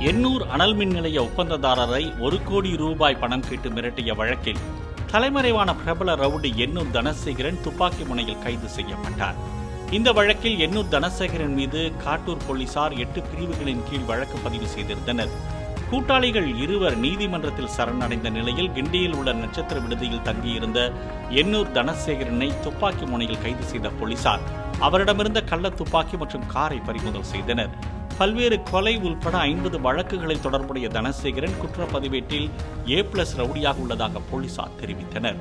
எண்ணூர் அனல் மின் நிலைய ஒப்பந்ததாரரை 1 கோடி ரூபாய் பணம் கேட்டு மிரட்டிய வழக்கில் தலைமறைவான பிரபல ரவுடி எண்ணூர் தனசேகரன் துப்பாக்கி முனையில் கைது செய்யப்பட்டார். இந்த வழக்கில் எண்ணூர் தனசேகரன் மீது காட்டூர் போலீசார் 8 பிரிவுகளின் கீழ் வழக்கு பதிவு செய்திருந்தனர். கூட்டாளிகள் இருவர் நீதிமன்றத்தில் சரணடைந்த நிலையில் கிண்டியில் உள்ள நட்சத்திர விடுதியில் தங்கியிருந்த எண்ணூர் தனசேகரனை துப்பாக்கி முனையில் கைது செய்த போலீசார் அவரிடமிருந்த கள்ள துப்பாக்கி மற்றும் காரை பறிமுதல் செய்தனர். பல்வேறு கொலை உள்பட 50 வழக்குகளில் தொடர்புடைய தனசேகரன் குற்றப்பதிவேட்டில் A+ ரவுடியாக உள்ளதாக போலீசார் தெரிவித்தனர்.